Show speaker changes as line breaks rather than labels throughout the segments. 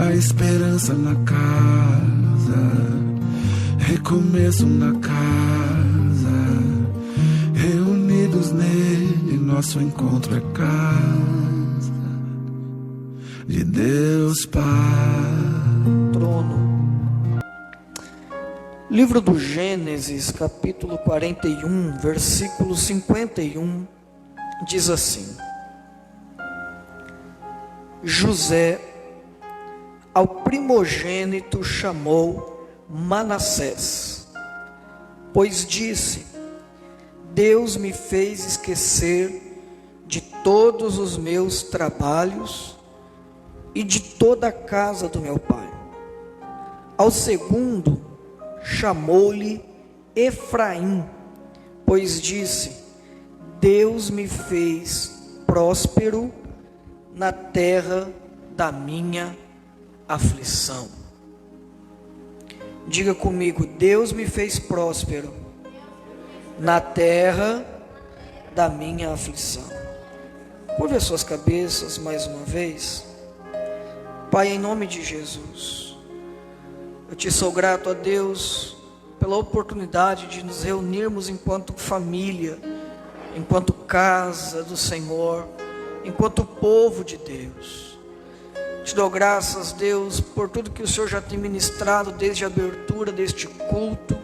a esperança na casa, recomeço na casa, reunidos nele, nosso encontro é casa de Deus Pai.
Trono. Livro do Gênesis, capítulo 41, versículo 51, diz assim: José ao primogênito chamou Manassés, pois disse: Deus me fez esquecer de todos os meus trabalhos e de toda a casa do meu pai. Ao segundo chamou-lhe Efraim, pois disse: Deus me fez próspero na terra da minha aflição. Diga comigo: Deus me fez próspero na terra da minha aflição. Curve as suas cabeças mais uma vez. Pai, em nome de Jesus, eu te sou grato, a Deus, pela oportunidade de nos reunirmos enquanto família, enquanto casa do Senhor, enquanto povo de Deus. Te dou graças, Deus, por tudo que o Senhor já tem ministrado desde a abertura deste culto.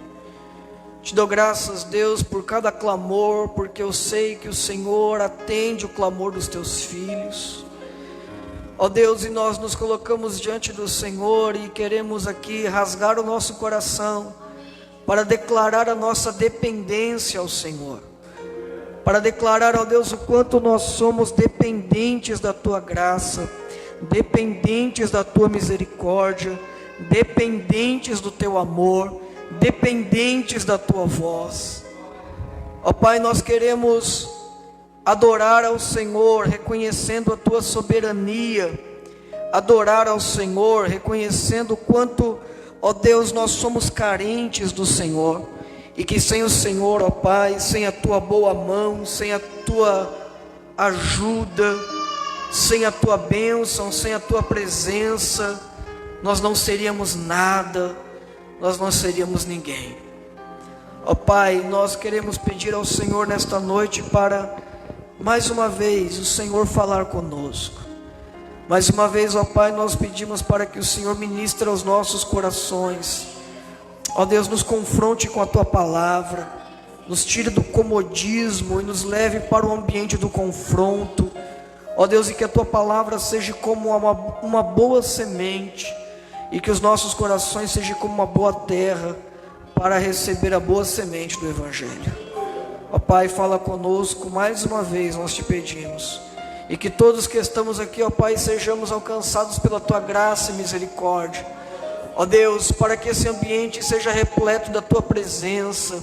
Te dou graças, Deus, por cada clamor, porque eu sei que o Senhor atende o clamor dos teus filhos. Ó Deus, e nós nos colocamos diante do Senhor e queremos aqui rasgar o nosso coração para declarar a nossa dependência ao Senhor, para declarar, ó Deus, o quanto nós somos dependentes da Tua graça, dependentes da Tua misericórdia, dependentes do Teu amor, dependentes da Tua voz. Ó Pai, nós queremos adorar ao Senhor, reconhecendo a Tua soberania, adorar ao Senhor, reconhecendo o quanto, ó Deus, nós somos carentes do Senhor, e que sem o Senhor, ó Pai, sem a Tua boa mão, sem a Tua ajuda, sem a Tua bênção, sem a Tua presença, nós não seríamos nada, nós não seríamos ninguém. Ó Pai, nós queremos pedir ao Senhor nesta noite para, mais uma vez, o Senhor falar conosco. Mais uma vez, ó Pai, nós pedimos para que o Senhor ministre aos nossos corações. Ó Deus, nos confronte com a Tua palavra, nos tire do comodismo e nos leve para o ambiente do confronto. Ó Deus, e que a Tua palavra seja como uma boa semente, e que os nossos corações sejam como uma boa terra para receber a boa semente do Evangelho. Ó Pai, fala conosco mais uma vez, nós te pedimos, e que todos que estamos aqui, ó Pai, sejamos alcançados pela Tua graça e misericórdia. Ó Deus, para que esse ambiente seja repleto da Tua presença,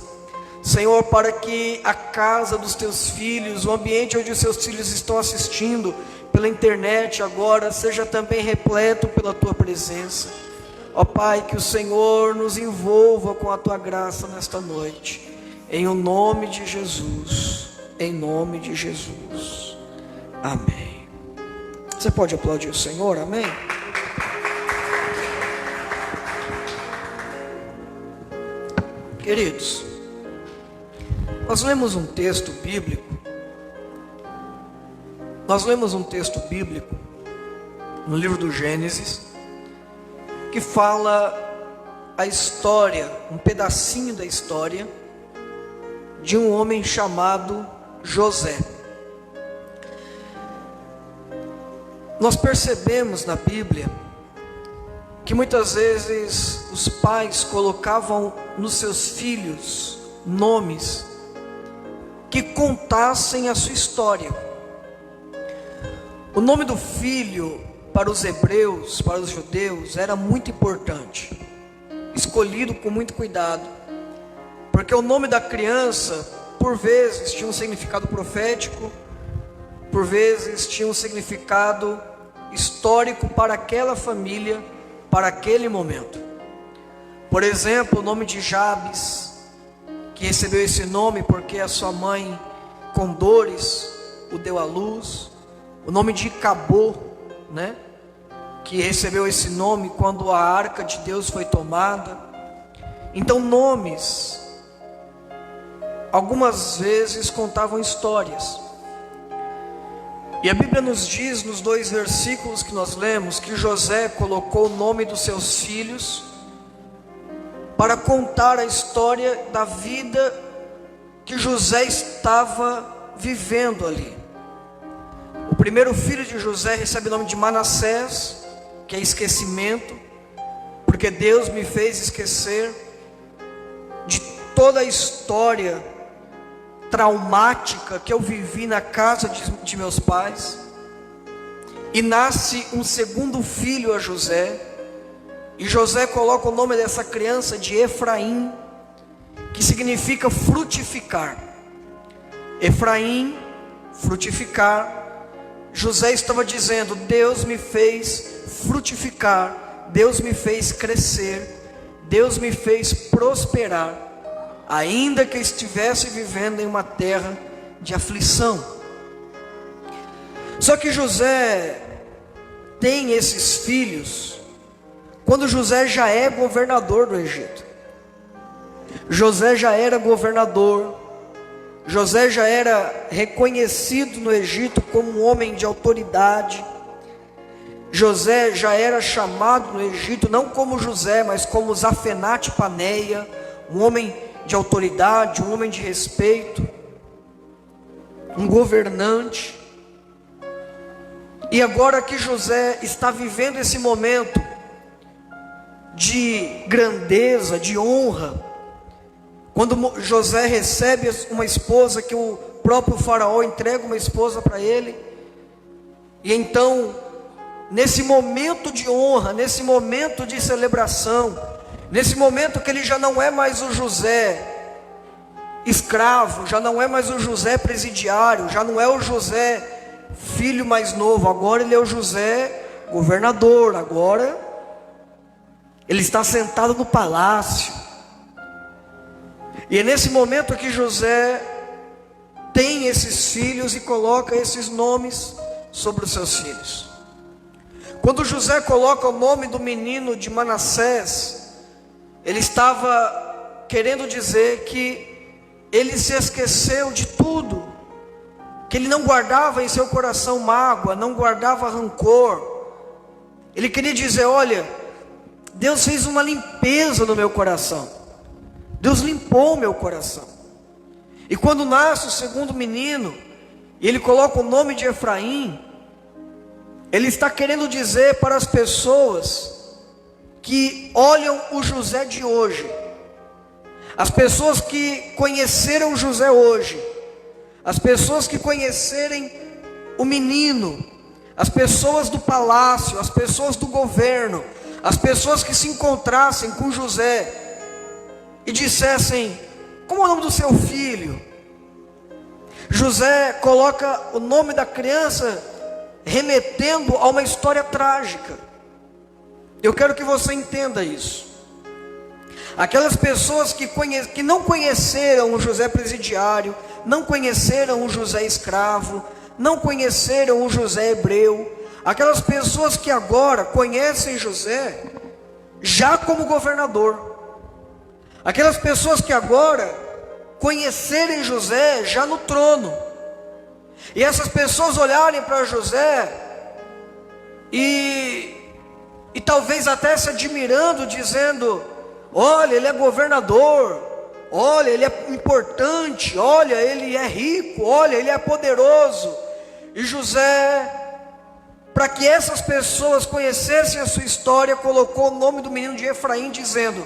Senhor, para que a casa dos Teus filhos, o ambiente onde os Seus filhos estão assistindo pela internet agora, seja também repleto pela Tua presença. Ó Pai, que o Senhor nos envolva com a Tua graça nesta noite, em o nome de Jesus, em nome de Jesus, amém. Você pode aplaudir o Senhor, amém? Queridos, nós lemos um texto bíblico, no livro do Gênesis, que fala a história, um pedacinho da história, de um homem chamado José. Nós percebemos na Bíblia que muitas vezes os pais colocavam nos seus filhos nomes que contassem a sua história. O nome do filho, para os hebreus, para os judeus, era muito importante, escolhido com muito cuidado, porque o nome da criança, por vezes, tinha um significado profético, por vezes tinha um significado histórico para aquela família, para aquele momento. Por exemplo, o nome de Jabes, que recebeu esse nome porque a sua mãe, com dores, o deu à luz. O nome de Cabô, que recebeu esse nome quando a arca de Deus foi tomada. Então, nomes, algumas vezes contavam histórias. E a Bíblia nos diz, nos 2 versículos que nós lemos, que José colocou o nome dos seus filhos para contar a história da vida que José estava vivendo ali. O primeiro filho de José recebe o nome de Manassés, que é esquecimento, porque Deus me fez esquecer de toda a história traumática que eu vivi na casa de meus pais. E nasce um segundo filho a José, e José coloca o nome dessa criança de Efraim, que significa frutificar. Efraim, frutificar. José estava dizendo: Deus me fez frutificar, Deus me fez crescer, Deus me fez prosperar, ainda que eu estivesse vivendo em uma terra de aflição. Só que José tem esses filhos quando José já é governador do Egito. José já era governador, José já era reconhecido no Egito como um homem de autoridade. José já era chamado no Egito, não como José, mas como Zafenate Paneia, um homem de autoridade, um homem de respeito, um governante. E agora que José está vivendo esse momento de grandeza, de honra, quando José recebe uma esposa, que o próprio faraó entrega uma esposa para ele, e então, nesse momento de honra, nesse momento de celebração, nesse momento que ele já não é mais o José escravo, já não é mais o José presidiário, já não é o José filho mais novo, agora ele é o José governador, agora ele está sentado no palácio. E é nesse momento que José tem esses filhos e coloca esses nomes sobre os seus filhos. Quando José coloca o nome do menino de Manassés, ele estava querendo dizer que ele se esqueceu de tudo, que ele não guardava em seu coração mágoa, não guardava rancor. Ele queria dizer: olha, Deus fez uma limpeza no meu coração, Deus limpou o meu coração. E quando nasce o segundo menino, e ele coloca o nome de Efraim, ele está querendo dizer para as pessoas que olham o José de hoje, as pessoas que conheceram José hoje, as pessoas que conhecerem o menino, as pessoas do palácio, as pessoas do governo, as pessoas que se encontrassem com José e dissessem: como é o nome do seu filho? José coloca o nome da criança remetendo a uma história trágica. Eu quero que você entenda isso. Aquelas pessoas que não conheceram o José presidiário, não conheceram o José escravo, não conheceram o José hebreu, aquelas pessoas que agora conhecem José já como governador, aquelas pessoas que agora conhecerem José já no trono, e essas pessoas olharem para José e talvez até se admirando, dizendo: olha, ele é governador, olha, ele é importante, olha, ele é rico, olha, ele é poderoso. E José, para que essas pessoas conhecessem a sua história, colocou o nome do menino de Efraim, dizendo: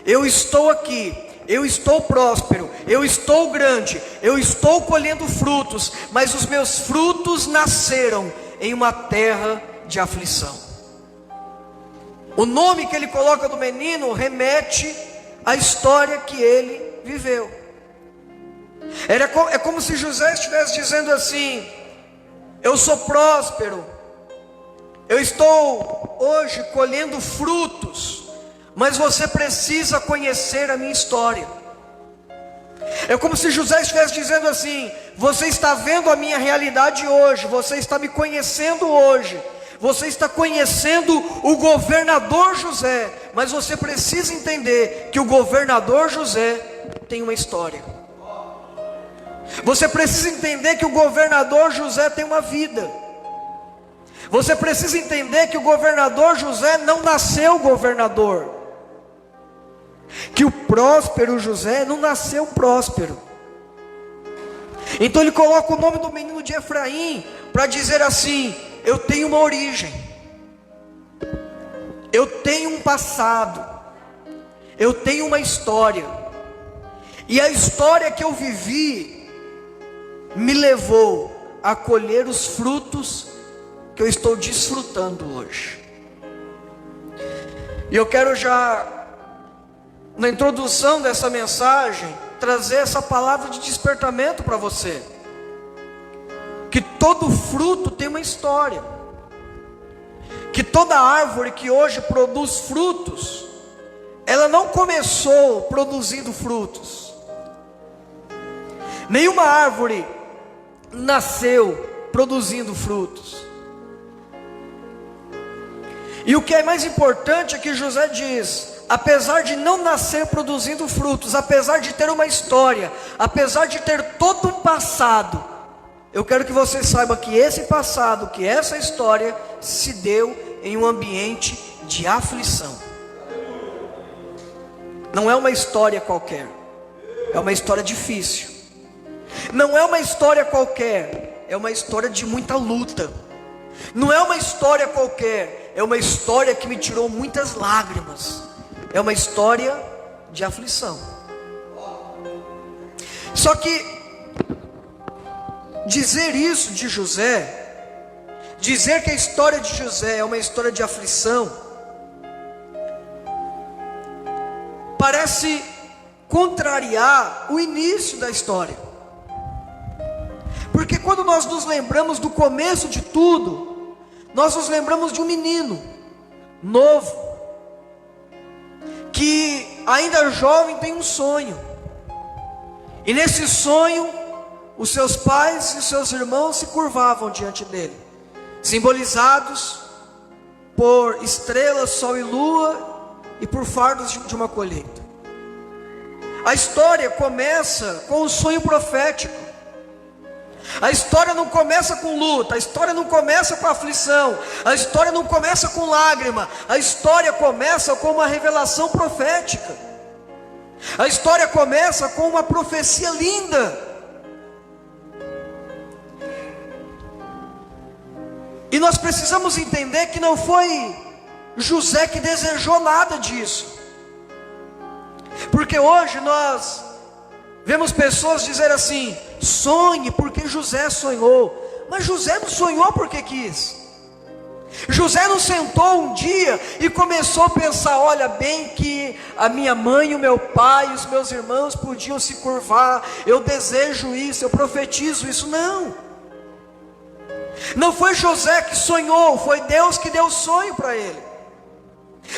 eu estou aqui, eu estou próspero, eu estou grande, eu estou colhendo frutos, mas os meus frutos nasceram em uma terra de aflição. O nome que ele coloca do menino remete à história que ele viveu. É como se José estivesse dizendo assim: eu sou próspero, eu estou hoje colhendo frutos, mas você precisa conhecer a minha história. É como se José estivesse dizendo assim: você está vendo a minha realidade hoje, você está me conhecendo hoje, Você está conhecendo o governador José, mas você precisa entender que o governador José tem uma história. Você precisa entender que o governador José tem uma vida. Você precisa entender que o governador José não nasceu governador. Que o próspero José não nasceu próspero. Então ele coloca o nome do menino de Efraim para dizer assim: eu tenho uma origem, eu tenho um passado, eu tenho uma história, e a história que eu vivi me levou a colher os frutos que eu estou desfrutando hoje. E eu quero já, na introdução dessa mensagem, trazer essa palavra de despertamento para você. Que todo fruto tem uma história. Que toda árvore que hoje produz frutos, ela não começou produzindo frutos. Nenhuma árvore nasceu produzindo frutos. E o que é mais importante é que José diz: apesar de não nascer produzindo frutos, apesar de ter uma história, apesar de ter todo um passado, eu quero que você saiba que esse passado, que essa história se deu em um ambiente de aflição. Não é uma história qualquer, é uma história difícil. Não é uma história qualquer, é uma história de muita luta. Não é uma história qualquer, é uma história que me tirou muitas lágrimas. É uma história de aflição. Só que dizer isso de José, dizer que a história de José é uma história de aflição, parece contrariar o início da história. Porque quando nós nos lembramos do começo de tudo, nós nos lembramos de um menino novo, que ainda jovem tem um sonho. E nesse sonho, os seus pais e os seus irmãos se curvavam diante dele, simbolizados por estrelas, sol e lua, e por fardos de uma colheita. A história começa com um sonho profético. A história não começa com luta, a história não começa com aflição, a história não começa com lágrima, a história começa com uma revelação profética. A história começa com uma profecia linda. E nós precisamos entender que não foi José que desejou nada disso. Porque hoje nós vemos pessoas dizer assim: sonhe porque José sonhou. Mas José não sonhou porque quis. José não sentou um dia e começou a pensar: olha bem que a minha mãe, o meu pai, os meus irmãos podiam se curvar, eu desejo isso, eu profetizo isso. Não foi José que sonhou, foi Deus que deu o sonho para ele.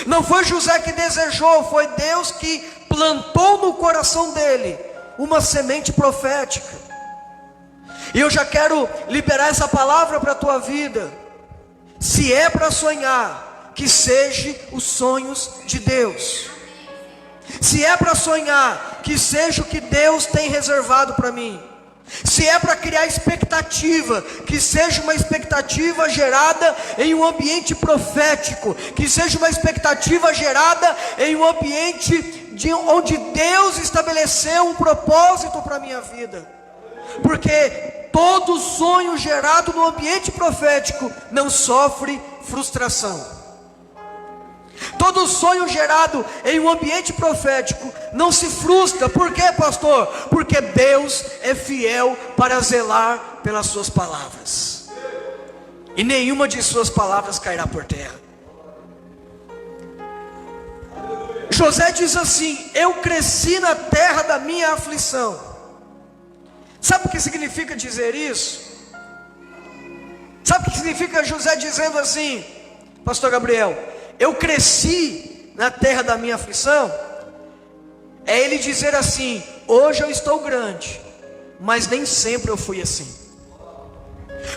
Não foi José que desejou, foi Deus que plantou no coração dele uma semente profética. E eu já quero liberar essa palavra para a tua vida. Se é para sonhar, que seja os sonhos de Deus. Se é para sonhar, que seja o que Deus tem reservado para mim. Se é para criar expectativa, que seja uma expectativa gerada em um ambiente profético, que seja uma expectativa gerada em um ambiente onde Deus estabeleceu um propósito para a minha vida. Porque todo sonho gerado no ambiente profético não sofre frustração. Todo sonho gerado em um ambiente profético não se frustra. Por quê, pastor? Porque Deus é fiel para zelar pelas suas palavras, e nenhuma de suas palavras cairá por terra. José diz assim: eu cresci na terra da minha aflição. Sabe o que significa dizer isso? Sabe o que significa José dizendo assim, pastor Gabriel? Eu cresci na terra da minha aflição. É ele dizer assim: hoje eu estou grande, mas nem sempre eu fui assim.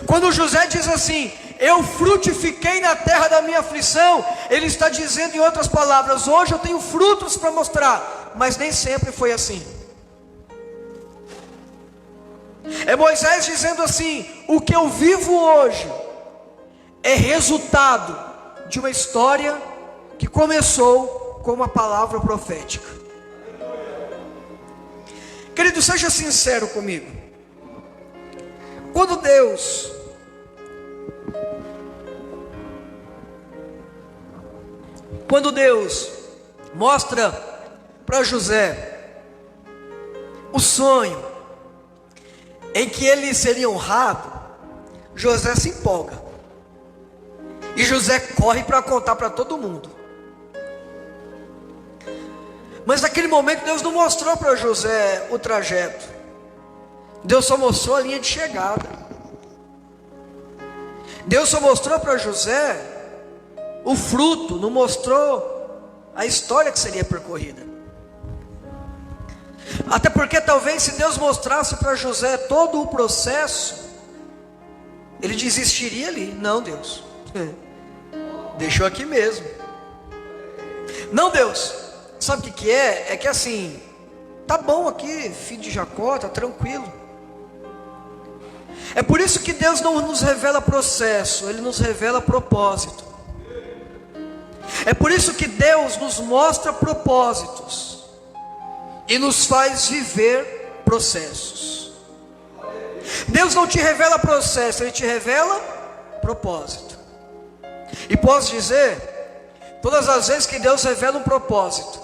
Quando José diz assim: eu frutifiquei na terra da minha aflição. Ele está dizendo em outras palavras, hoje eu tenho frutos para mostrar, mas nem sempre foi assim. É Moisés dizendo assim, o que eu vivo hoje é resultado de uma história que começou com uma palavra profética. Querido, seja sincero comigo. Quando Deus mostra para José o sonho em que ele seria honrado, José se empolga. E José corre para contar para todo mundo. Mas naquele momento Deus não mostrou para José o trajeto. Deus só mostrou a linha de chegada. Deus só mostrou para José o fruto, não mostrou a história que seria percorrida. Até porque talvez se Deus mostrasse para José todo o processo, ele desistiria ali. Não, Deus, deixou aqui mesmo. Não, Deus, sabe o que é? É que assim, tá bom aqui, filho de Jacó, tá tranquilo. É por isso que Deus não nos revela processo, Ele nos revela propósito. É por isso que Deus nos mostra propósitos e nos faz viver processos. Deus não te revela processo, Ele te revela propósito. E posso dizer, todas as vezes que Deus revela um propósito,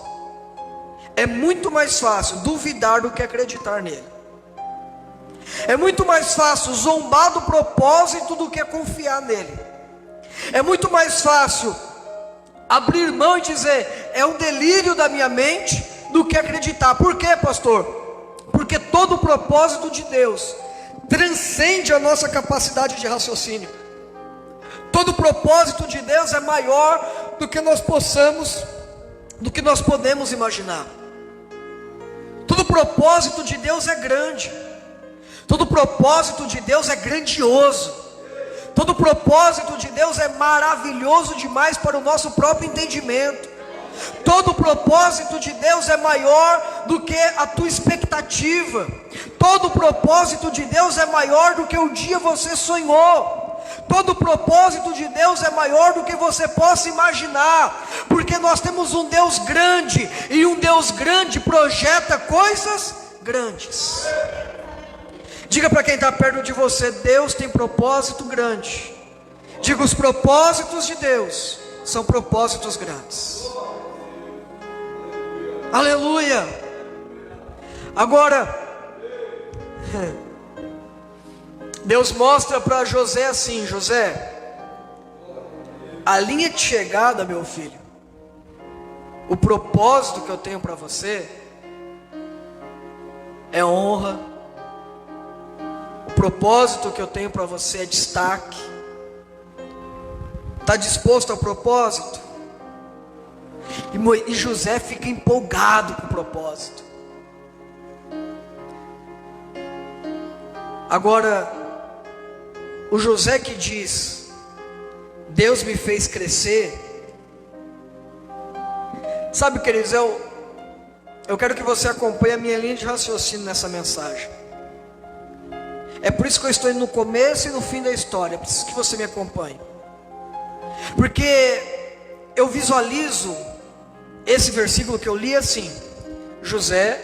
é muito mais fácil duvidar do que acreditar nele. É muito mais fácil zombar do propósito do que confiar nele. É muito mais fácil abrir mão e dizer, é um delírio da minha mente, do que acreditar. Por quê, pastor? Porque todo o propósito de Deus transcende a nossa capacidade de raciocínio. Todo o propósito de Deus é maior do que nós podemos imaginar. Todo o propósito de Deus é grande. Todo o propósito de Deus é grandioso. Todo o propósito de Deus é maravilhoso demais para o nosso próprio entendimento. Todo o propósito de Deus é maior do que a tua expectativa. Todo o propósito de Deus é maior do que um dia você sonhou. Todo o propósito de Deus é maior do que você possa imaginar. Porque nós temos um Deus grande, e um Deus grande projeta coisas grandes. Diga para quem está perto de você, Deus tem propósito grande. Diga, os propósitos de Deus são propósitos grandes. Aleluia. Agora, Deus mostra para José assim, José, a linha de chegada, meu filho, o propósito que eu tenho para você é honra. O propósito que eu tenho para você é destaque. Está disposto ao propósito? E José fica empolgado com o propósito. Agora, o José que diz, Deus me fez crescer. Sabe, queridos, eu quero que você acompanhe a minha linha de raciocínio nessa mensagem. É por isso que eu estou indo no começo e no fim da história. Eu preciso que você me acompanhe. Porque eu visualizo esse versículo que eu li assim: José,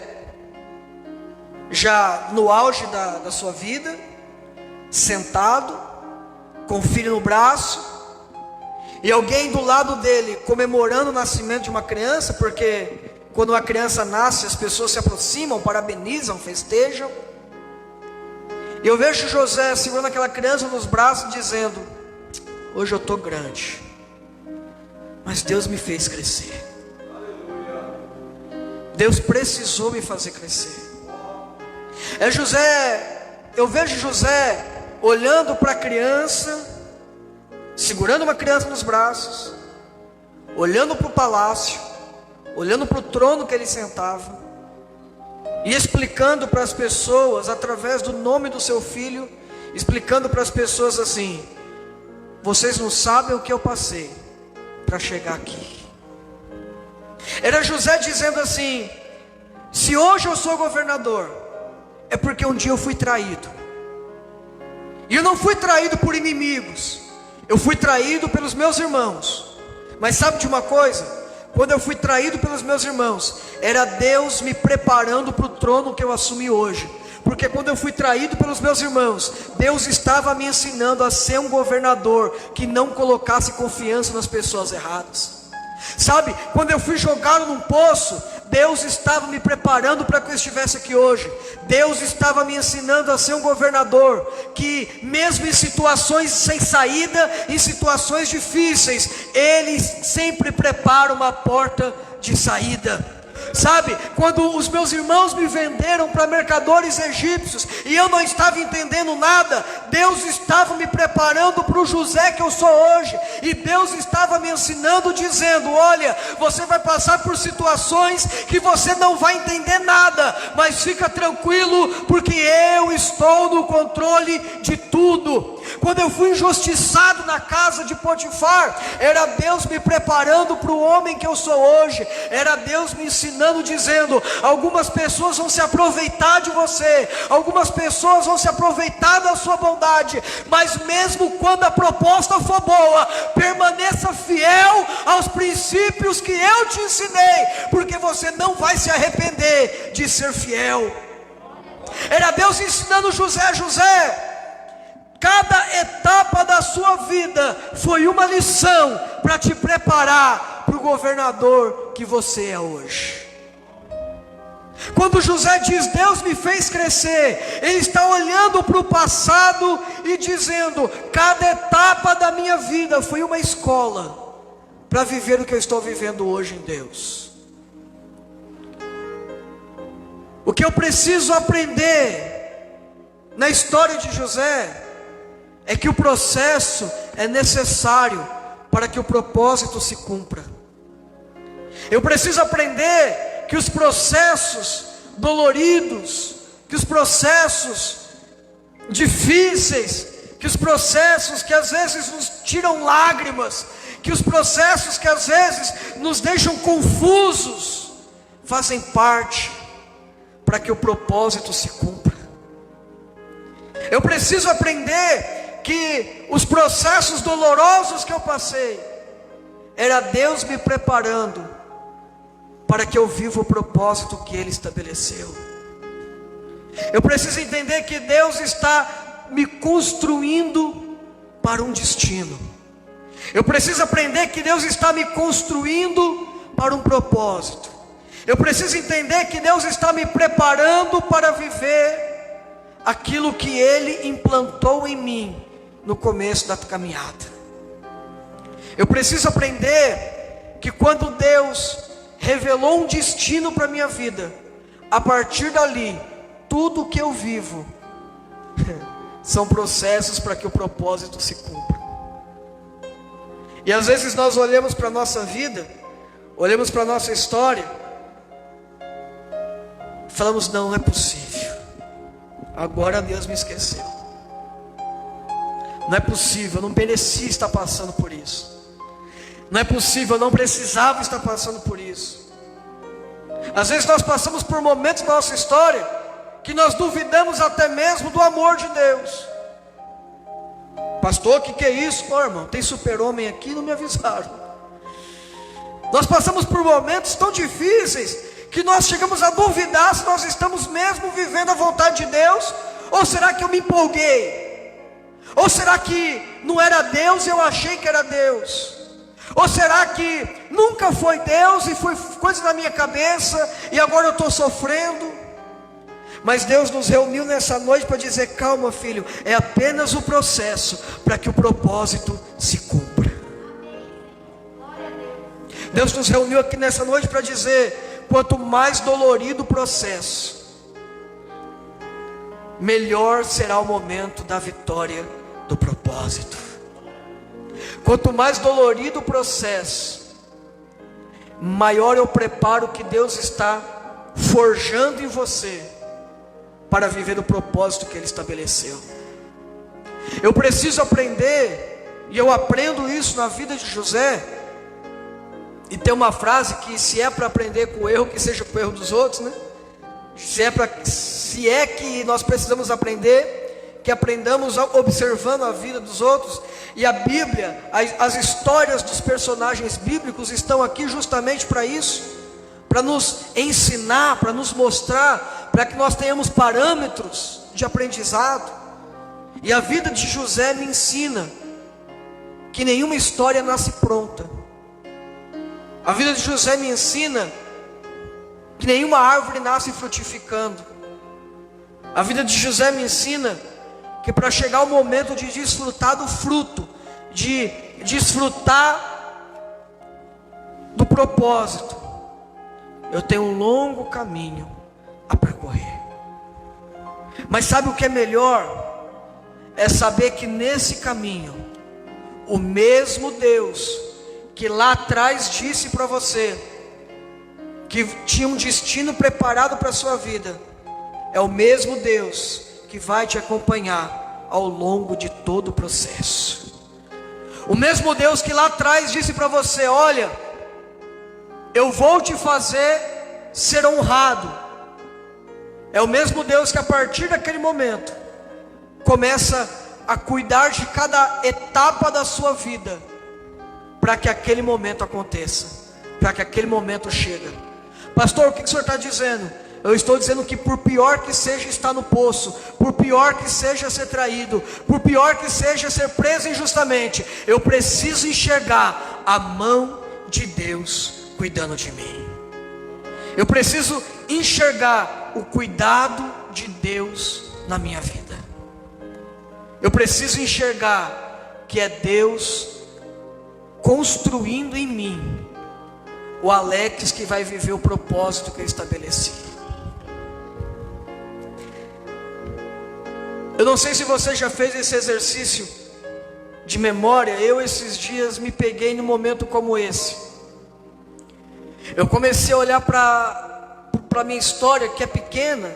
já no auge da sua vida, sentado, com o filho no braço, e alguém do lado dele comemorando o nascimento de uma criança, porque quando uma criança nasce, as pessoas se aproximam, parabenizam, festejam. E eu vejo José segurando aquela criança nos braços, dizendo: hoje eu estou grande, mas Deus me fez crescer. Deus precisou me fazer crescer. Eu vejo José olhando para a criança, segurando uma criança nos braços, olhando para o palácio, olhando para o trono que ele sentava, e explicando para as pessoas, através do nome do seu filho, explicando para as pessoas assim: vocês não sabem o que eu passei para chegar aqui. Era José dizendo assim: se hoje eu sou governador, é porque um dia eu fui traído. E eu não fui traído por inimigos, eu fui traído pelos meus irmãos. Mas sabe de uma coisa? Quando eu fui traído pelos meus irmãos, era Deus me preparando para o trono que eu assumi hoje. Porque quando eu fui traído pelos meus irmãos, Deus estava me ensinando a ser um governador que não colocasse confiança nas pessoas erradas. Sabe, quando eu fui jogado num poço, Deus estava me preparando para que eu estivesse aqui hoje. Deus estava me ensinando a ser um governador que, mesmo em situações sem saída, em situações difíceis, Ele sempre prepara uma porta de saída. Sabe, quando os meus irmãos me venderam para mercadores egípcios e eu não estava entendendo nada, Deus estava me preparando para o José que eu sou hoje. E Deus estava me ensinando, dizendo: olha, você vai passar por situações que você não vai entender nada, mas fica tranquilo, porque eu estou no controle de tudo. Quando eu fui injustiçado na casa de Potifar, era Deus me preparando para o homem que eu sou hoje. Era Deus me ensinando, dizendo: algumas pessoas vão se aproveitar de você, algumas pessoas vão se aproveitar da sua bondade, mas mesmo quando a proposta for boa, permaneça fiel aos princípios que eu te ensinei, porque você não vai se arrepender de ser fiel. Era Deus ensinando José: José, cada etapa da sua vida foi uma lição para te preparar para o governador que você é hoje. Quando José diz: Deus me fez crescer, ele está olhando para o passado e dizendo: cada etapa da minha vida foi uma escola para viver o que eu estou vivendo hoje em Deus. O que eu preciso aprender na história de José é que o processo é necessário para que o propósito se cumpra. Eu preciso aprender que os processos doloridos, que os processos difíceis, que os processos que às vezes nos tiram lágrimas, que os processos que às vezes nos deixam confusos, fazem parte para que o propósito se cumpra. Eu preciso aprender que os processos dolorosos que eu passei, era Deus me preparando para que eu viva o propósito que Ele estabeleceu. Eu preciso entender que Deus está me construindo para um destino. Eu preciso aprender que Deus está me construindo para um propósito. Eu preciso entender que Deus está me preparando para viver aquilo que Ele implantou em mim no começo da caminhada. Eu preciso aprender que quando Deus revelou um destino para a minha vida, a partir dali, tudo que eu vivo são processos para que o propósito se cumpra. E às vezes nós olhamos para a nossa vida, olhamos para a nossa história, falamos: não é possível, agora Deus me esqueceu. Não é possível, eu não merecia estar passando por isso. Não é possível, eu não precisava estar passando por isso. Às vezes nós passamos por momentos da nossa história que nós duvidamos até mesmo do amor de Deus. Pastor, o que é isso? Oh, irmão, tem super-homem aqui, não me avisaram. Nós passamos por momentos tão difíceis que nós chegamos a duvidar se nós estamos mesmo vivendo a vontade de Deus, ou será que eu me empolguei? Ou será que não era Deus e eu achei que era Deus? Ou será que nunca foi Deus e foi coisa na minha cabeça e agora eu estou sofrendo? Mas Deus nos reuniu nessa noite para dizer: calma, filho, é apenas o processo para que o propósito se cumpra. Deus nos reuniu aqui nessa noite para dizer: quanto mais dolorido o processo, melhor será o momento da vitória do propósito. Quanto mais dolorido o processo, maior é o preparo que Deus está forjando em você para viver o propósito que Ele estabeleceu. Eu preciso aprender E eu aprendo isso na vida de José. E tem uma frase que, se é para aprender com o erro, que seja com o erro dos outros, né? Se é que nós precisamos aprender, que aprendamos observando a vida dos outros. E a Bíblia, as histórias dos personagens bíblicos estão aqui justamente para isso, para nos ensinar, para nos mostrar, para que nós tenhamos parâmetros de aprendizado. E a vida de José me ensina que nenhuma história nasce pronta. A vida de José me ensina que nenhuma árvore nasce frutificando. A vida de José me ensina que para chegar o momento de desfrutar do fruto, de desfrutar do propósito, eu tenho um longo caminho a percorrer. Mas sabe o que é melhor? É saber que nesse caminho, o mesmo Deus que lá atrás disse para você que tinha um destino preparado para a sua vida, é o mesmo Deus que vai te acompanhar ao longo de todo o processo. O mesmo Deus que lá atrás disse para você: olha, eu vou te fazer ser honrado, é o mesmo Deus que a partir daquele momento começa a cuidar de cada etapa da sua vida, para que aquele momento aconteça, para que aquele momento chegue. Pastor, o que o senhor está dizendo? Eu estou dizendo que por pior que seja estar no poço, por pior que seja ser traído, por pior que seja ser preso injustamente, eu preciso enxergar a mão de Deus cuidando de mim. Eu preciso enxergar o cuidado de Deus na minha vida. Eu preciso enxergar que é Deus construindo em mim o Alex que vai viver o propósito que eu estabeleci. Eu não sei se você já fez esse exercício de memória. Eu esses dias me peguei num momento como esse. Eu comecei a olhar para a minha história, que é pequena,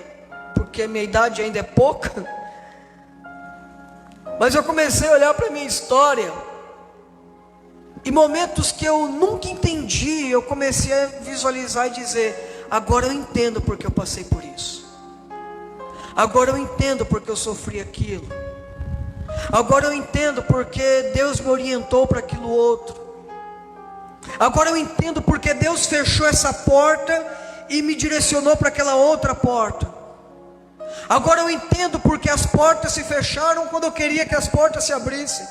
porque a minha idade ainda é pouca. Mas eu comecei a olhar para a minha história, e momentos que eu nunca entendi, eu comecei a visualizar e dizer: agora eu entendo porque eu passei por isso. Agora eu entendo porque eu sofri aquilo. Agora eu entendo porque Deus me orientou para aquilo outro. Agora eu entendo porque Deus fechou essa porta e me direcionou para aquela outra porta. Agora eu entendo porque as portas se fecharam quando eu queria que as portas se abrissem.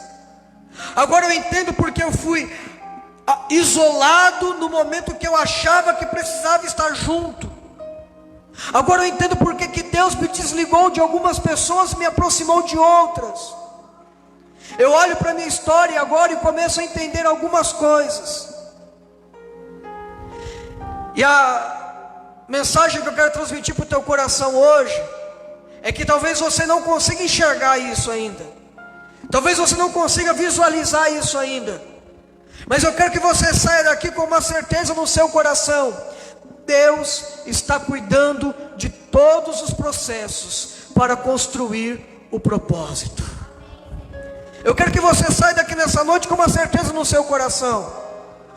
Agora eu entendo porque eu fui isolado no momento que eu achava que precisava estar junto. Agora eu entendo porque que Deus me desligou de algumas pessoas e me aproximou de outras. Eu olho para a minha história agora e começo a entender algumas coisas. E a mensagem que eu quero transmitir para o teu coração hoje é que talvez você não consiga enxergar isso ainda, talvez você não consiga visualizar isso ainda, mas eu quero que você saia daqui com uma certeza no seu coração: Deus está cuidando de todos os processos para construir o propósito. Eu quero que você saia daqui nessa noite com uma certeza no seu coração: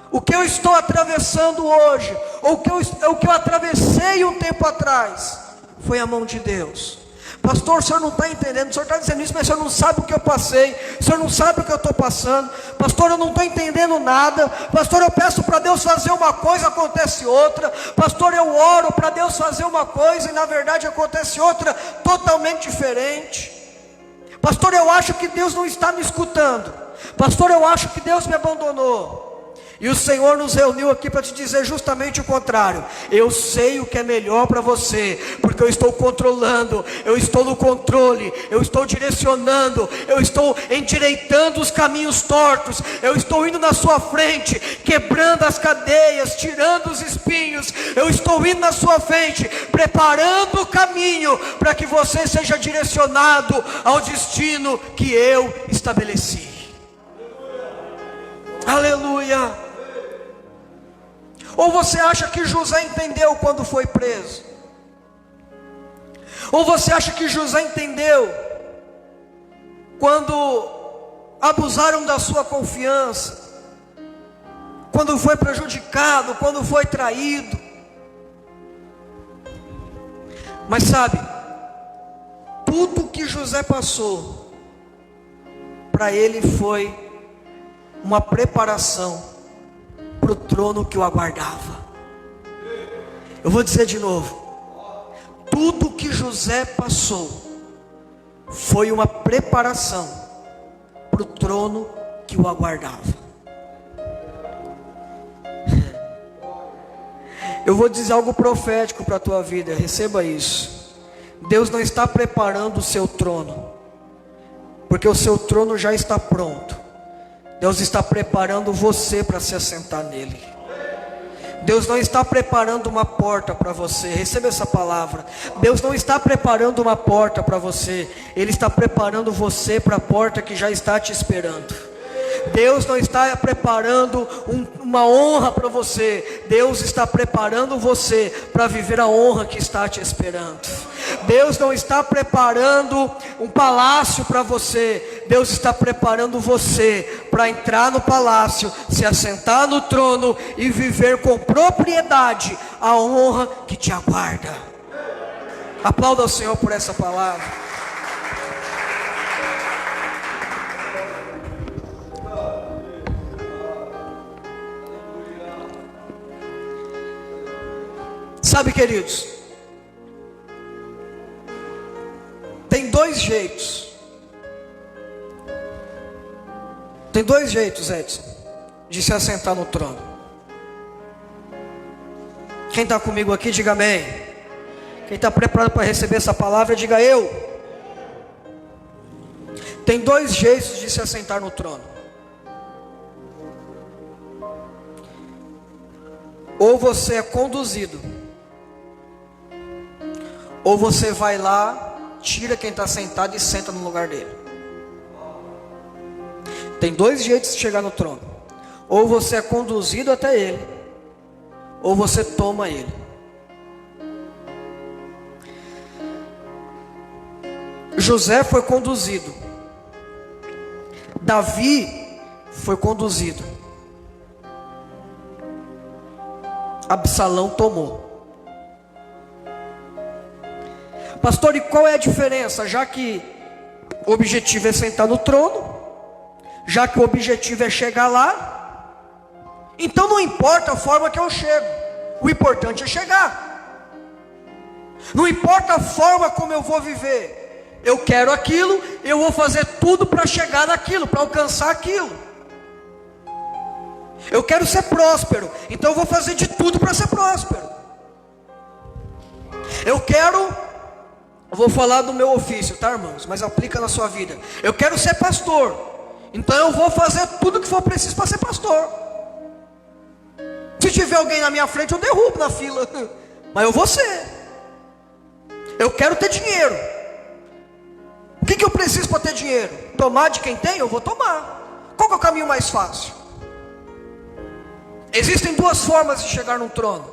o que eu estou atravessando hoje, ou o que eu atravessei um tempo atrás, foi a mão de Deus. Pastor, o senhor não está entendendo, o senhor está dizendo isso, mas o senhor não sabe o que eu passei, o senhor não sabe o que eu estou passando. Pastor, eu não estou entendendo nada. Pastor, eu peço para Deus fazer uma coisa, acontece outra. Pastor, eu oro para Deus fazer uma coisa e na verdade acontece outra totalmente diferente. Pastor, eu acho que Deus não está me escutando. Pastor, eu acho que Deus me abandonou. E o Senhor nos reuniu aqui para te dizer justamente o contrário: eu sei o que é melhor para você, porque eu estou controlando, eu estou no controle, eu estou direcionando, eu estou endireitando os caminhos tortos, eu estou indo na sua frente, quebrando as cadeias, tirando os espinhos, eu estou indo na sua frente, preparando o caminho para que você seja direcionado ao destino que eu estabeleci. Aleluia! Ou você acha que José entendeu quando foi preso? Ou você acha que José entendeu quando abusaram da sua confiança, quando foi prejudicado, quando foi traído. Mas sabe, tudo que José passou, para ele foi uma preparação para o trono que o aguardava. Eu vou dizer de novo, tudo que José passou, foi uma preparação para o trono que o aguardava. Eu vou dizer algo profético para a tua vida, receba isso. Deus não está preparando o seu trono, porque o seu trono já está pronto. Deus está preparando você para se assentar nele. Deus não está preparando uma porta para você, receba essa palavra. Deus não está preparando uma porta para você, Ele está preparando você para a porta que já está te esperando. Deus não está preparando uma honra para você, Deus está preparando você para viver a honra que está te esperando. Deus não está preparando um palácio para você, Deus está preparando você para entrar no palácio, se assentar no trono e viver com propriedade a honra que te aguarda. Aplauda ao Senhor por essa palavra. Sabe, queridos, tem dois jeitos, Edson, de se assentar no trono. Quem está comigo aqui, diga amém. Quem está preparado para receber essa palavra, diga eu. Tem dois jeitos de se assentar no trono. Ou você é conduzido, ou você vai lá, tira quem está sentado e senta no lugar dele. Tem dois jeitos de chegar no trono. Ou você é conduzido até ele, ou você toma ele. José foi conduzido, Davi foi conduzido, Absalão tomou. Pastor, e qual é a diferença? Já que o objetivo é sentar no trono, já que o objetivo é chegar lá, então não importa a forma que eu chego, o importante é chegar. Não importa a forma como eu vou viver, eu quero aquilo, eu vou fazer tudo para chegar naquilo, para alcançar aquilo. Eu quero ser próspero, então eu vou fazer de tudo para ser próspero. Eu vou falar do meu ofício, tá, irmãos? Mas aplica na sua vida. Eu quero ser pastor, então eu vou fazer tudo que for preciso para ser pastor. Se tiver alguém na minha frente, eu derrubo na fila, mas eu vou ser. Eu quero ter dinheiro. O que eu preciso para ter dinheiro? Tomar de quem tem? Eu vou tomar. Qual que é o caminho mais fácil? Existem duas formas de chegar num trono.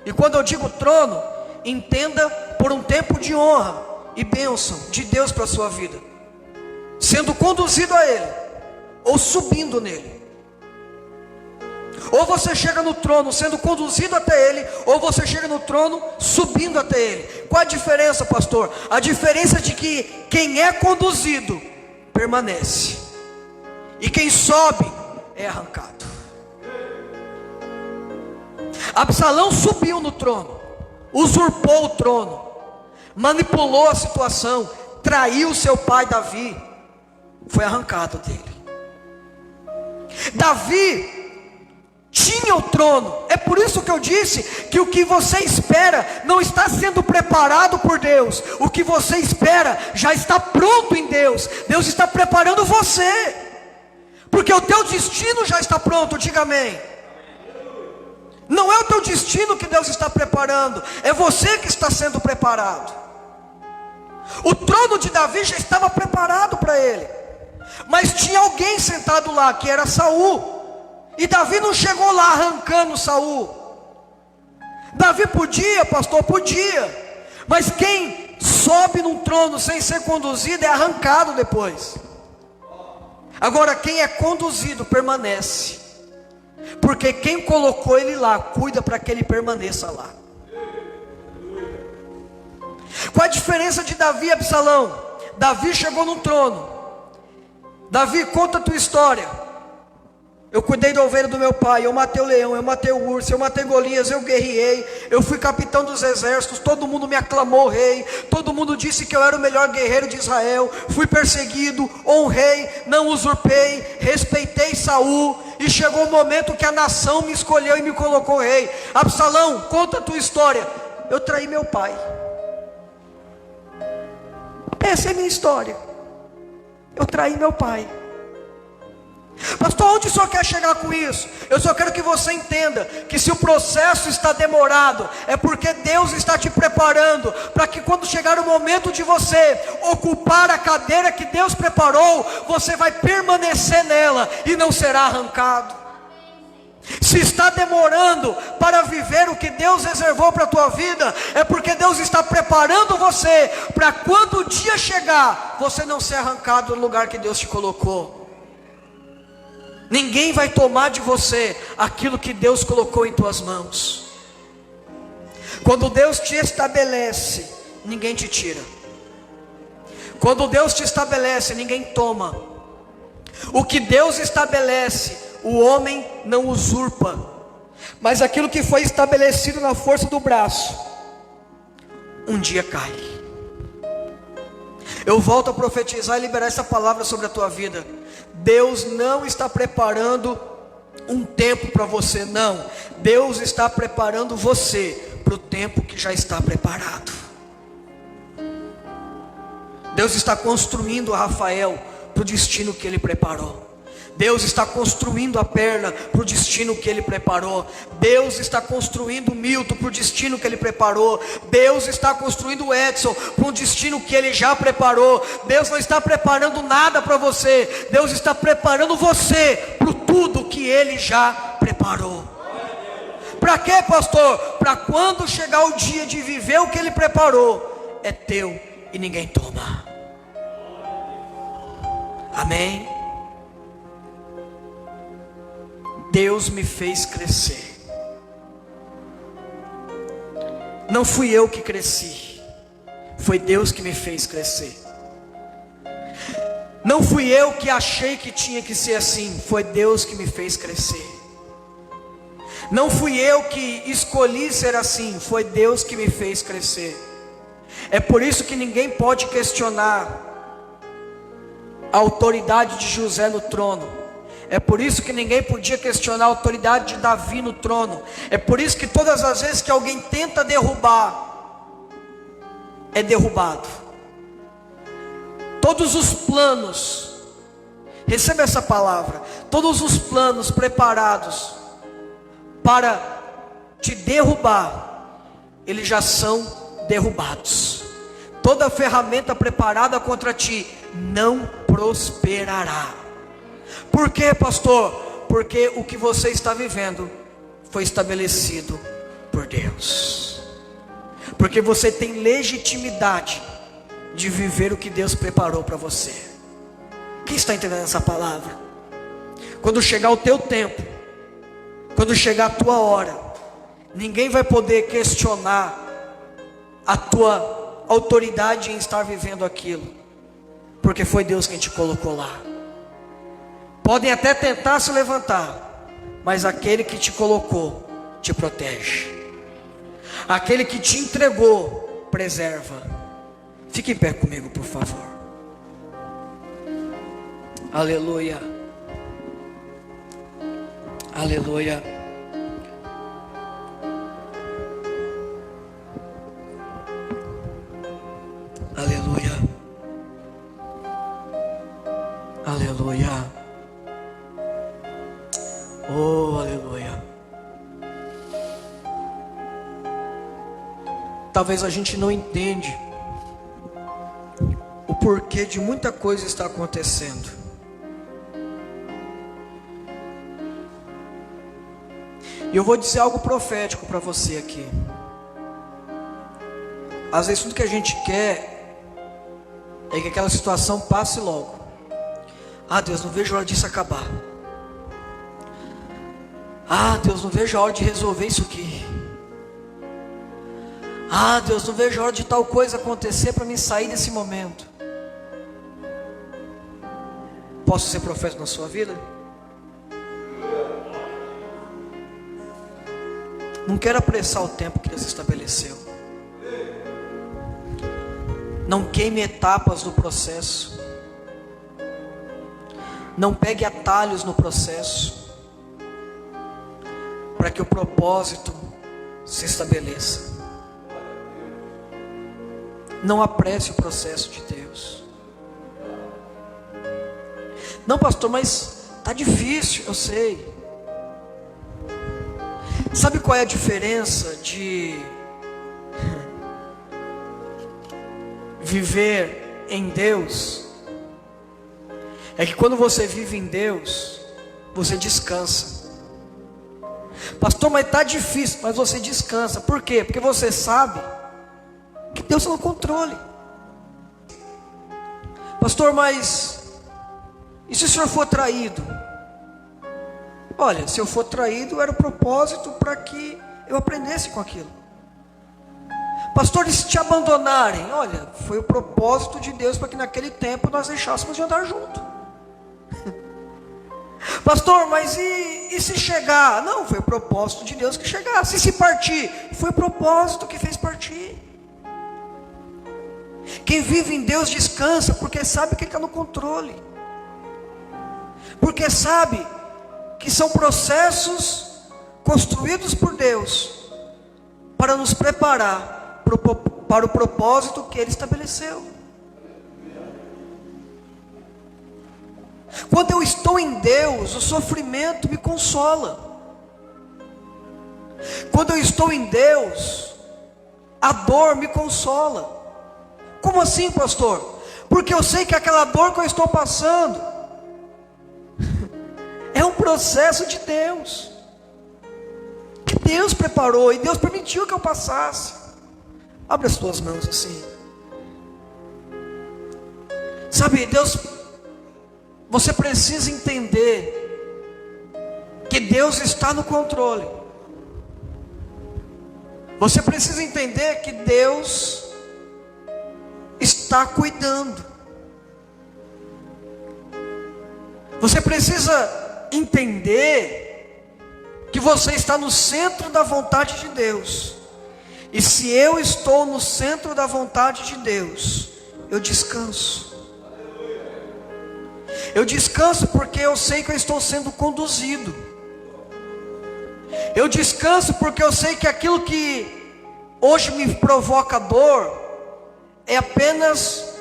E quando eu digo trono, entenda por um tempo de honra e bênção de Deus para a sua vida, sendo conduzido a Ele, ou subindo nele. Ou você chega no trono sendo conduzido até Ele, ou você chega no trono subindo até Ele. Qual a diferença, pastor? A diferença é de que quem é conduzido permanece, e quem sobe é arrancado. Absalão subiu no trono, usurpou o trono, manipulou a situação, traiu seu pai Davi, foi arrancado dele. Davi tinha o trono. É por isso que eu disse que o que você espera não está sendo preparado por Deus. O que você espera já está pronto em Deus. Deus está preparando você, porque o teu destino já está pronto. Diga amém. Não é o teu destino que Deus está preparando, é você que está sendo preparado. O trono de Davi já estava preparado para ele, mas tinha alguém sentado lá, que era Saul. E Davi não chegou lá arrancando Saul. Davi podia, pastor, podia, mas quem sobe num trono sem ser conduzido é arrancado depois. Agora, quem é conduzido permanece, porque quem colocou ele lá cuida para que ele permaneça lá. Qual a diferença de Davi e Absalão? Davi chegou no trono. Davi, conta a tua história. Eu cuidei da ovelha do meu pai, eu matei o leão, eu matei o urso, eu matei Golias, eu guerreei, eu fui capitão dos exércitos, todo mundo me aclamou rei, todo mundo disse que eu era o melhor guerreiro de Israel, fui perseguido, honrei, não usurpei, respeitei Saul, e chegou o momento que a nação me escolheu e me colocou rei. Absalão, conta a tua história. Eu traí meu pai. Essa é a minha história. Eu traí meu pai. Pastor, onde o senhor quer chegar com isso? Eu só quero que você entenda que se o processo está demorado, é porque Deus está te preparando para que quando chegar o momento de você ocupar a cadeira que Deus preparou, você vai permanecer nela e não será arrancado. Se está demorando para viver o que Deus reservou para a tua vida, é porque Deus está preparando você para quando o dia chegar, você não ser arrancado do lugar que Deus te colocou. Ninguém vai tomar de você aquilo que Deus colocou em tuas mãos. Quando Deus te estabelece, ninguém te tira. Quando Deus te estabelece, ninguém toma. O que Deus estabelece, o homem não usurpa. Mas aquilo que foi estabelecido na força do braço, um dia cai. Eu volto a profetizar e liberar essa palavra sobre a tua vida. Deus não está preparando um tempo para você, não. Deus está preparando você para o tempo que já está preparado. Deus está construindo a Rafael para o destino que Ele preparou. Deus está construindo a Perla para o destino que Ele preparou. Deus está construindo o Milton para o destino que Ele preparou. Deus está construindo o Edson para um destino que Ele já preparou. Deus não está preparando nada para você. Deus está preparando você para tudo que Ele já preparou. Para quê, pastor? Para quando chegar o dia de viver o que Ele preparou, é teu e ninguém toma. Amém? Deus me fez crescer. Não fui eu que cresci, foi Deus que me fez crescer. Não fui eu que achei que tinha que ser assim, foi Deus que me fez crescer. Não fui eu que escolhi ser assim, foi Deus que me fez crescer. É por isso que ninguém pode questionar a autoridade de José no trono. É por isso que ninguém podia questionar a autoridade de Davi no trono. É por isso que todas as vezes que alguém tenta derrubar, é derrubado. Todos os planos, receba essa palavra, todos os planos preparados para te derrubar, eles já são derrubados. Toda ferramenta preparada contra ti não prosperará. Por quê, pastor? Porque o que você está vivendo foi estabelecido por Deus. Porque você tem legitimidade de viver o que Deus preparou para você. Quem está entendendo essa palavra? Quando chegar o teu tempo, quando chegar a tua hora, ninguém vai poder questionar a tua autoridade em estar vivendo aquilo, porque foi Deus quem te colocou lá. Podem até tentar se levantar, mas aquele que te colocou te protege. Aquele que te entregou preserva. Fique em pé comigo, por favor. Aleluia. Aleluia. Aleluia. Aleluia. Oh, aleluia. Talvez a gente não entende o porquê de muita coisa está acontecendo. E eu vou dizer algo profético para você aqui. Às vezes tudo que a gente quer é que aquela situação passe logo. Ah, Deus, não vejo a hora disso acabar. Ah, Deus, não vejo a hora de resolver isso aqui. Ah, Deus, não vejo a hora de tal coisa acontecer para me sair desse momento. Posso ser profeta na sua vida? Não quero apressar o tempo que Deus estabeleceu. Não queime etapas do processo. Não pegue atalhos no processo, para que o propósito se estabeleça. Não apresse o processo de Deus. Não, pastor, mas está difícil, eu sei. Sabe qual é a diferença de viver em Deus? É que quando você vive em Deus, você descansa. Pastor, mas está difícil, mas você descansa. Por quê? Porque você sabe que Deus está no controle. Pastor, mas e se o senhor for traído? Olha, se eu for traído, era o propósito para que eu aprendesse com aquilo. Pastor, e se te abandonarem? Olha, foi o propósito de Deus para que naquele tempo nós deixássemos de andar junto. Pastor, mas e se chegar? Não, foi o propósito de Deus que chegasse. E se partir? Foi o propósito que fez partir. Quem vive em Deus descansa, porque sabe que Ele está no controle. Porque sabe que são processos construídos por Deus para nos preparar para o propósito que Ele estabeleceu. Quando eu estou em Deus, o sofrimento me consola. Quando eu estou em Deus, a dor me consola. Como assim, pastor? Porque eu sei que aquela dor que eu estou passando é um processo de Deus, que Deus preparou e Deus permitiu que eu passasse. Abre as tuas mãos assim. Sabe, Deus, você precisa entender que Deus está no controle. Você precisa entender que Deus está cuidando. Você precisa entender que você está no centro da vontade de Deus. E se eu estou no centro da vontade de Deus, eu descanso. Eu descanso porque eu sei que eu estou sendo conduzido. Eu descanso porque eu sei que aquilo que hoje me provoca dor é apenas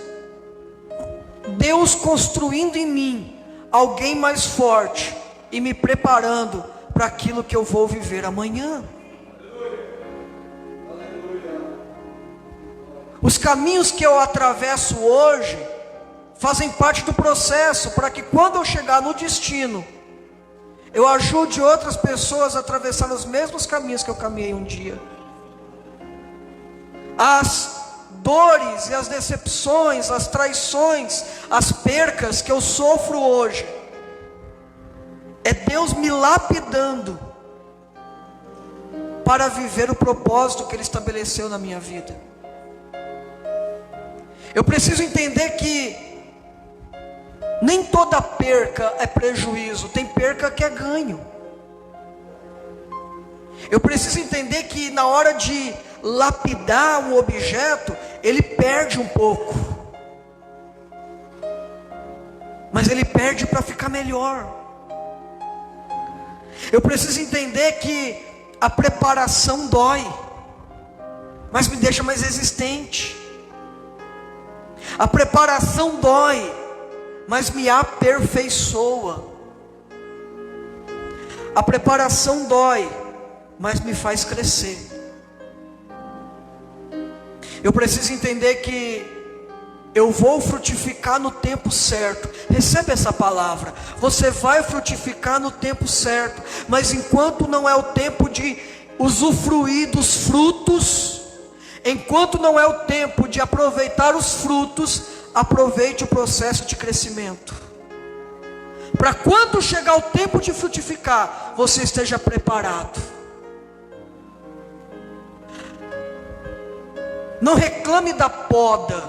Deus construindo em mim alguém mais forte e me preparando para aquilo que eu vou viver amanhã. Os caminhos que eu atravesso hoje fazem parte do processo para que quando eu chegar no destino, eu ajude outras pessoas a atravessar os mesmos caminhos que eu caminhei um dia. As dores e as decepções, as traições, as percas que eu sofro hoje, é Deus me lapidando para viver o propósito que Ele estabeleceu na minha vida. Eu preciso entender que nem toda perca é prejuízo, tem perca que é ganho. Eu preciso entender que na hora de lapidar um objeto, ele perde um pouco, mas ele perde para ficar melhor. Eu preciso entender que a preparação dói, mas me deixa mais resistente. A preparação dói, mas me aperfeiçoa. A preparação dói, mas me faz crescer. Eu preciso entender que eu vou frutificar no tempo certo. Recebe essa palavra. Você vai frutificar no tempo certo, mas enquanto não é o tempo de usufruir dos frutos, enquanto não é o tempo de aproveitar os frutos, aproveite o processo de crescimento. para quando chegar o tempo de frutificar, você esteja preparado. Não reclame da poda.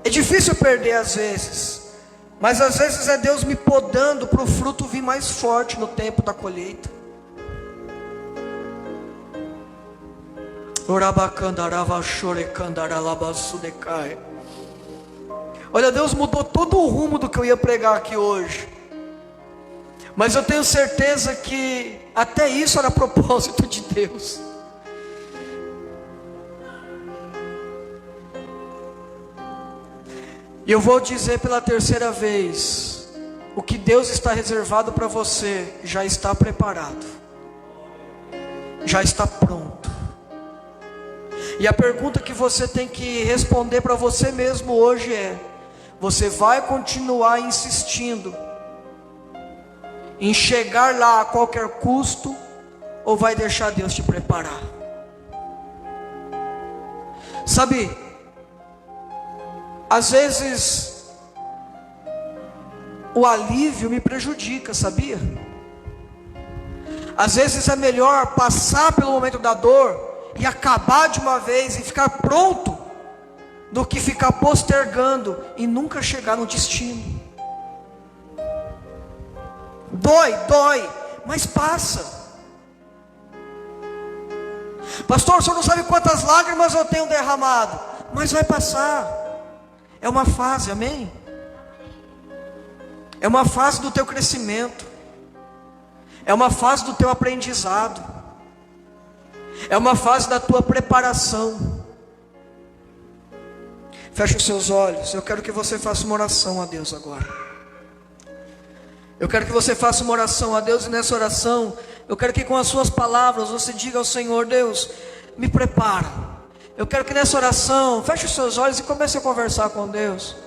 É difícil perder às vezes, mas às vezes é Deus me podando para o fruto vir mais forte no tempo da colheita. Olha, Deus mudou todo o rumo do que eu ia pregar aqui hoje, mas eu tenho certeza que até isso era propósito de Deus. E eu vou dizer pela terceira vez: o que Deus está reservado para você já está preparado, já está pronto. E a pergunta que você tem que responder para você mesmo hoje é: você vai continuar insistindo em chegar lá a qualquer custo, ou vai deixar Deus te preparar? Sabe, às vezes o alívio me prejudica, sabia? Às vezes é melhor passar pelo momento da dor e acabar de uma vez e ficar pronto, do que ficar postergando e nunca chegar no destino. Dói, mas passa. Pastor, o senhor não sabe quantas lágrimas eu tenho derramado, mas vai passar. É uma fase, amém? É uma fase do teu crescimento, é uma fase do teu aprendizado, é uma fase da tua preparação. Feche os seus olhos. Eu quero que você faça uma oração a Deus agora. Eu quero que você faça uma oração a Deus, e nessa oração eu quero que com as suas palavras você diga ao Senhor: Deus, me prepara. Eu quero que nessa oração, feche os seus olhos e comece a conversar com Deus.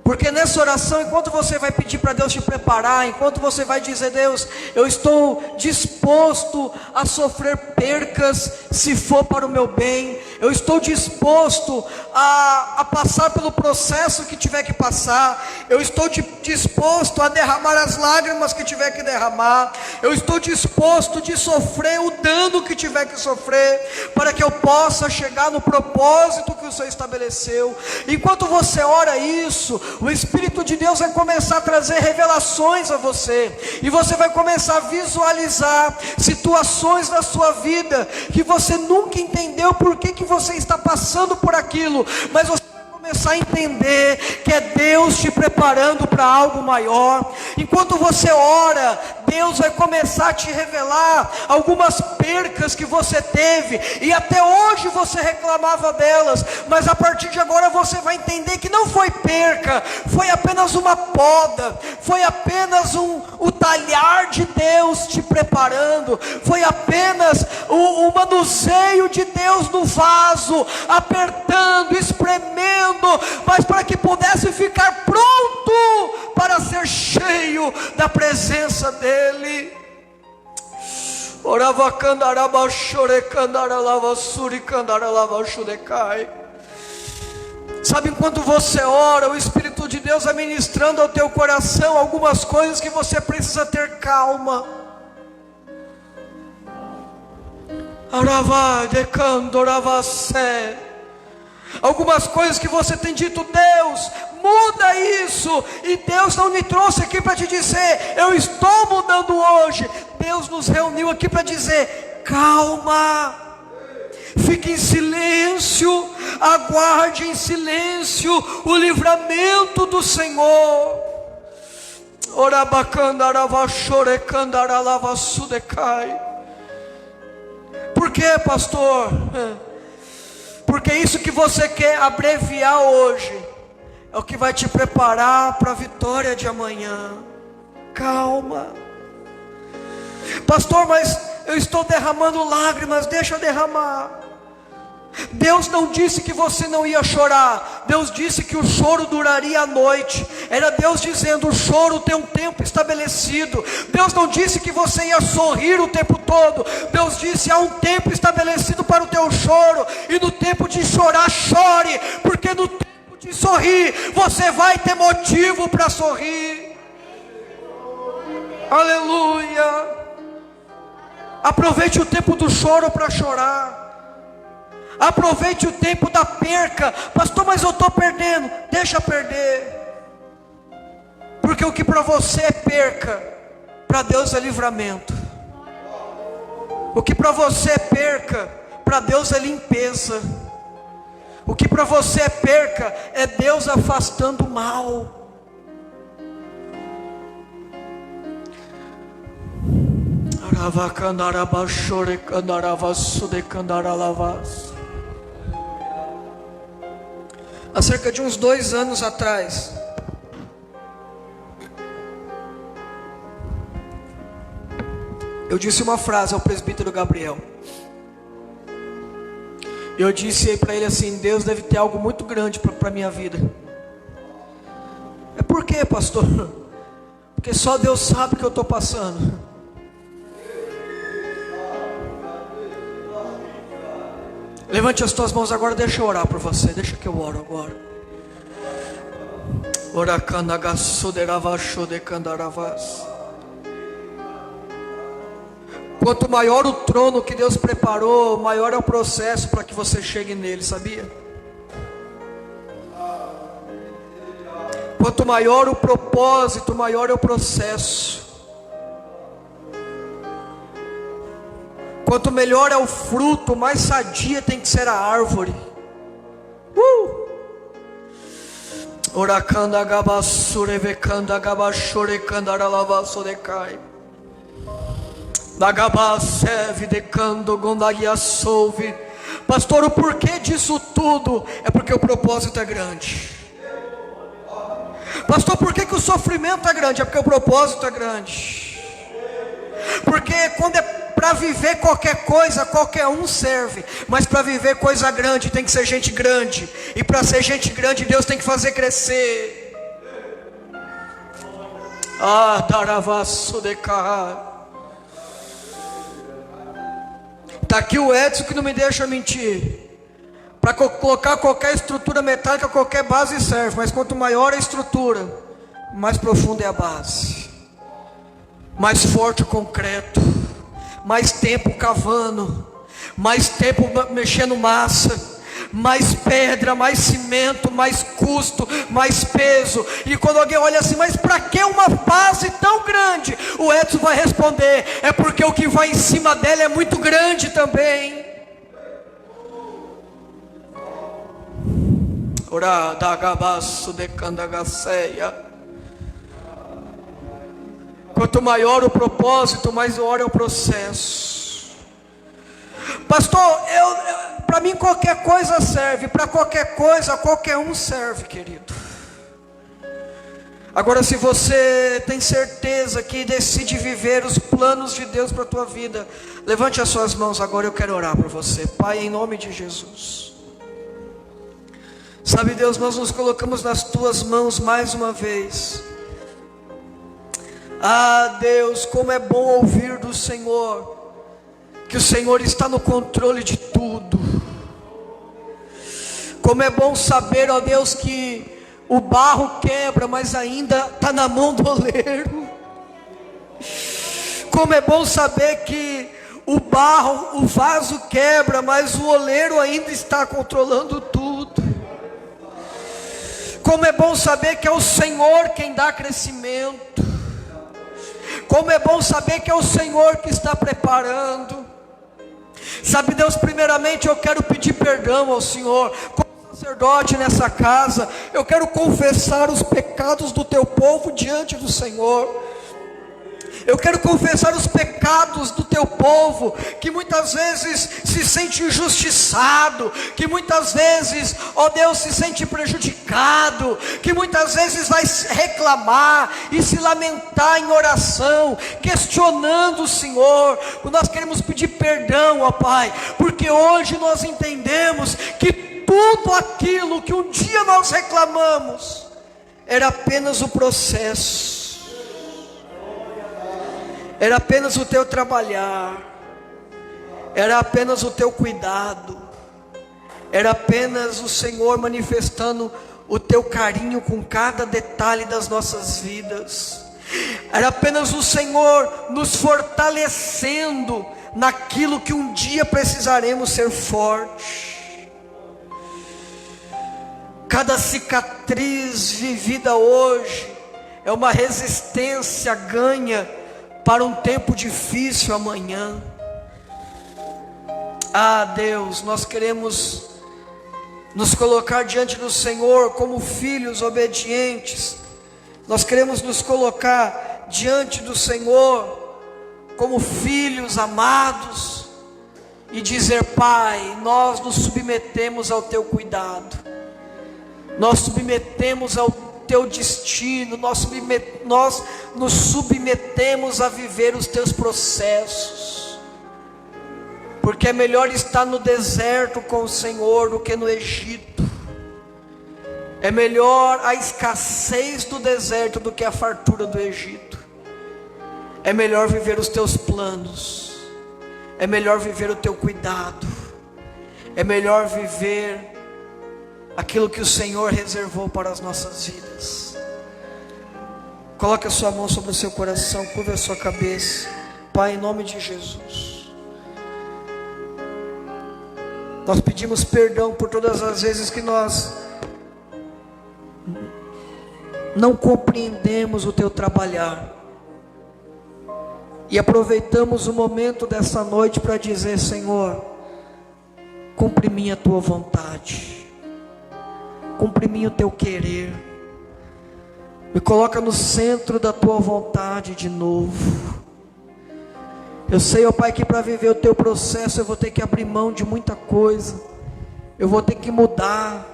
Porque nessa oração, enquanto você vai pedir para Deus te preparar, enquanto você vai dizer: Deus, eu estou disposto a sofrer percas se for para o meu bem, eu estou disposto a passar pelo processo que tiver que passar, eu estou disposto a derramar as lágrimas que tiver que derramar, eu estou disposto de sofrer o dano que tiver que sofrer, para que eu possa chegar no propósito que o Senhor estabeleceu. Enquanto você ora isso, o Espírito de Deus vai começar a trazer revelações a você, e você vai começar a visualizar situações da sua vida que você nunca entendeu por que você está passando por aquilo, mas você vai começar a entender que é Deus te preparando para algo maior. Enquanto você ora, Deus vai começar a te revelar algumas percas que você teve, e até hoje você reclamava delas, mas a partir de agora você vai entender que não foi perca, foi apenas uma poda, foi apenas o talhar de Deus te preparando, foi apenas o manuseio de Deus no vaso, apertando, espremendo, mas para que pudesse ficar pronto para ser cheio da presença dEle. Sabe, enquanto você ora, o Espírito de Deus vai ministrando ao teu coração algumas coisas que você precisa ter calma. Algumas coisas que você tem dito: Deus, muda isso, e Deus não me trouxe aqui para te dizer: eu estou mudando hoje. Deus nos reuniu aqui para dizer: calma, fique em silêncio, aguarde em silêncio o livramento do Senhor. Por que, pastor? Porque isso que você quer abreviar hoje é o que vai te preparar para a vitória de amanhã. Calma. Pastor, mas eu estou derramando lágrimas. Deixa eu derramar. Deus não disse que você não ia chorar. Deus disse que o choro duraria a noite. Era Deus dizendo: o choro tem um tempo estabelecido. Deus não disse que você ia sorrir o tempo todo. Deus disse: há um tempo estabelecido para o teu choro, e no tempo de chorar, chore, porque no tempo de sorrir você vai ter motivo para sorrir. Aleluia. Aproveite o tempo do choro para chorar. Aproveite o tempo da perca. Pastor, mas eu estou perdendo. Deixa perder. Porque o que para você é perca, para Deus é livramento. O que para você é perca, para Deus é limpeza. O que para você é perca, é Deus afastando o mal. Há cerca de uns 2 anos atrás, eu disse uma frase ao presbítero Gabriel. Eu disse para ele assim: Deus deve ter algo muito grande para a minha vida. É por quê, pastor? Porque só Deus sabe o que eu estou passando. Levante as tuas mãos agora, deixa eu orar por você. Deixa que eu oro agora. Quanto maior o trono que Deus preparou, maior é o processo para que você chegue nele, sabia? Quanto maior o propósito, maior é o processo. Quanto melhor é o fruto, mais sadia tem que ser a árvore. Pastor, o porquê disso tudo? É porque o propósito é grande. Pastor, por que o sofrimento é grande? É porque o propósito é grande. Porque quando é para viver qualquer coisa, qualquer um serve. Mas para viver coisa grande, tem que ser gente grande. E para ser gente grande, Deus tem que fazer crescer. Daravaço de carro. Está aqui o Edson que não me deixa mentir. Para colocar qualquer estrutura metálica, qualquer base serve. Mas quanto maior a estrutura, mais profunda é a base. Mais forte o concreto. Mais tempo cavando. Mais tempo mexendo massa. Mais pedra, mais cimento, mais custo, mais peso. E quando alguém olha assim, mas para que uma base tão grande? O Edson vai responder: é porque o que vai em cima dela é muito grande também. Quanto maior o propósito, maior é o processo. Pastor, para mim qualquer coisa serve. Para qualquer coisa, qualquer um serve, querido. Agora, se você tem certeza que decide viver os planos de Deus para a tua vida, levante as suas mãos agora, eu quero orar por você. Pai, em nome de Jesus. Sabe, Deus, nós nos colocamos nas tuas mãos mais uma vez. Deus, como é bom ouvir do Senhor que o Senhor está no controle de tudo. Como é bom saber, ó Deus, que o barro quebra, mas ainda está na mão do oleiro. Como é bom saber que o vaso quebra, mas o oleiro ainda está controlando tudo. Como é bom saber que é o Senhor quem dá crescimento. Como é bom saber que é o Senhor que está preparando. Sabe, Deus, primeiramente eu quero pedir perdão ao Senhor. Como sacerdote nessa casa, eu quero confessar os pecados do teu povo diante do Senhor. Eu quero confessar os pecados do teu povo, que muitas vezes se sente injustiçado, que muitas vezes, ó Deus, se sente prejudicado, que muitas vezes vai reclamar e se lamentar em oração, questionando o Senhor. Nós queremos pedir perdão, ó Pai, porque hoje nós entendemos que tudo aquilo que um dia nós reclamamos, era apenas o processo. Era apenas o teu trabalhar, era apenas o teu cuidado, era apenas o Senhor manifestando o teu carinho com cada detalhe das nossas vidas. Era apenas o Senhor nos fortalecendo naquilo que um dia precisaremos ser fortes. Cada cicatriz vivida hoje é uma resistência ganha para um tempo difícil amanhã. Ah, Deus, nós queremos nos colocar diante do Senhor como filhos obedientes. Nós queremos nos colocar diante do Senhor como filhos amados e dizer: Pai, nós nos submetemos ao Teu cuidado, nós submetemos ao Teu destino, nós nos submetemos a viver os Teus processos, porque é melhor estar no deserto com o Senhor do que no Egito. É melhor a escassez do deserto do que a fartura do Egito. É melhor viver os teus planos, é melhor viver o teu cuidado, é melhor viver aquilo que o Senhor reservou para as nossas vidas. Coloque a sua mão sobre o seu coração, curva a sua cabeça. Pai, em nome de Jesus, nós pedimos perdão por todas as vezes que nós não compreendemos o teu trabalhar e aproveitamos o momento dessa noite para dizer: Senhor, cumpre minha a tua vontade, cumpre minha o teu querer, me coloca no centro da tua vontade de novo. Eu sei, ó Pai, que para viver o teu processo eu vou ter que abrir mão de muita coisa, eu vou ter que mudar,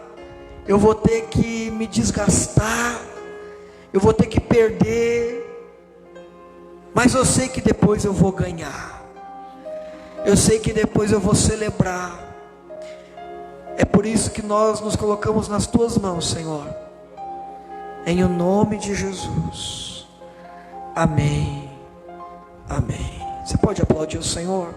eu vou ter que me desgastar, eu vou ter que perder, mas eu sei que depois eu vou ganhar, eu sei que depois eu vou celebrar. É por isso que nós nos colocamos nas tuas mãos, Senhor, em o nome de Jesus. Amém. Amém. Você pode aplaudir o Senhor?